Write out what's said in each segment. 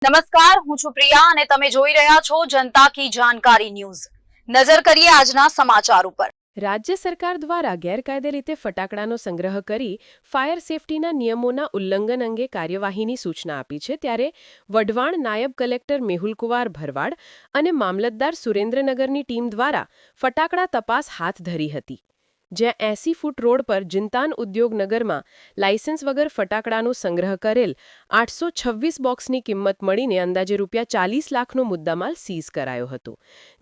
નમસ્કાર, હું છું પ્રિયા અને તમે જોઈ રહ્યા છો જનતા કી જાણકારી ન્યૂઝ। નજર કરીએ આજના સમાચાર ઉપર। રાજ્ય સરકાર દ્વારા ગેરકાયદે રીતે ફટાકડાનો સંગ્રહ કરી ફાયર સેફટીના નિયમોના ઉલ્લંઘન અંગે કાર્યવાહીની સૂચના આપી છે। ત્યારે વઢવાણ નાયબ કલેક્ટર મેહુલકુમાર ભરવાડ અને મામલતદાર સુરેન્દ્રનગરની ટીમ દ્વારા ફટાકડા તપાસ હાથ ધરી હતી, જ્યાં 80 ફૂટ રોડ પર જિંતાન ઉદ્યોગનગરમાં લાયસન્સ વગર ફટાકડાનો સંગ્રહ કરેલ 826 બોક્સની કિંમત મળીને અંદાજે ₹40 લાખનો મુદ્દામાલ સીઝ કરાયો હતો,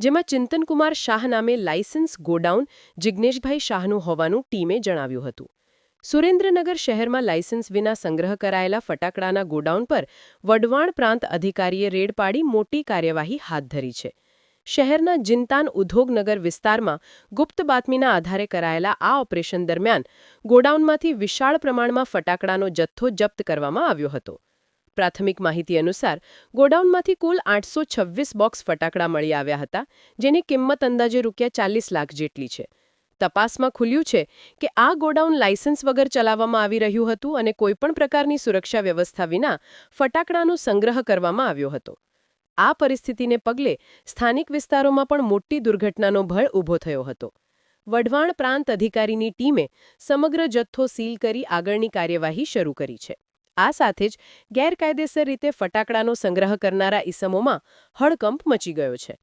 જેમાં ચિંતનકુમાર શાહ નામે લાયસન્સ ગોડાઉન જિગ્નેશભાઈ શાહનું હોવાનું ટીમે જણાવ્યું હતું। સુરેન્દ્રનગર શહેરમાં લાયસન્સ વિના સંગ્રહ કરાયેલા ફટાકડાના ગોડાઉન પર વઢવાણ પ્રાંત અધિકારીએ રેડ પાડી મોટી કાર્યવાહી હાથ ધરી છે। શહેરના જિંતાન ઉદ્યોગનગર વિસ્તારમાં ગુપ્ત બાતમીના આધારે કરાયેલા આ ઓપરેશન દરમિયાન ગોડાઉનમાંથી વિશાળ પ્રમાણમાં ફટાકડાનો જથ્થો જપ્ત કરવામાં આવ્યો હતો। પ્રાથમિક માહિતી અનુસાર ગોડાઉનમાંથી કુલ 826 બોક્સ ફટાકડા મળી આવ્યા હતા, જેની કિંમત અંદાજે ₹40 લાખ જેટલી છે। તપાસમાં ખુલ્યું છે કે આ ગોડાઉન લાયસન્સ વગર ચલાવવામાં આવી રહ્યું હતું અને કોઈપણ પ્રકારની સુરક્ષા વ્યવસ્થા વિના ફટાકડાનો સંગ્રહ કરવામાં આવ્યો હતો। આ પરિસ્થિતિને પગલે સ્થાનિક વિસ્તારોમાં પણ મોટી દુર્ઘટનાનો ભય ઊભો થયો હતો। વઢવાણ પ્રાંત અધિકારીની ટીમે સમગ્ર જથ્થો સીલ કરી આગળની કાર્યવાહી શરૂ કરી છે। આ સાથે જ ગેરકાયદેસર રીતે ફટાકડાનો સંગ્રહ કરનારા ઇસમોમાં હડકંપ મચી ગયો છે।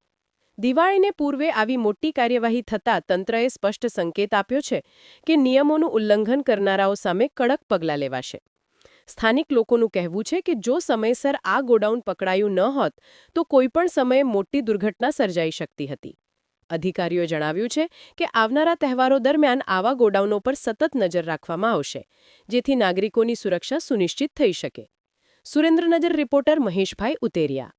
દિવાળીને પૂર્વે આવી મોટી કાર્યવાહી થતાં તંત્રએ સ્પષ્ટ સંકેત આપ્યો છે કે નિયમોનું ઉલ્લંઘન કરનારાઓ સામે કડક પગલાં લેવાશે। સ્થાનિક લોકોનું કહેવું છે કે જો સમયસર આ ગોડાઉન પકડાયું ન હોત તો કોઈપણ સમયે મોટી દુર્ઘટના સર્જાઈ શકતી હતી। અધિકારીઓએ જણાવ્યું છે કે આવનારા તહેવારો દરમિયાન આવા ગોડાઉનો પર સતત નજર રાખવામાં આવશે, જેથી નાગરિકોની સુરક્ષા સુનિશ્ચિત થઈ શકે। સુરેન્દ્રનગર રિપોર્ટર મહેશભાઈ ઉતેરિયા।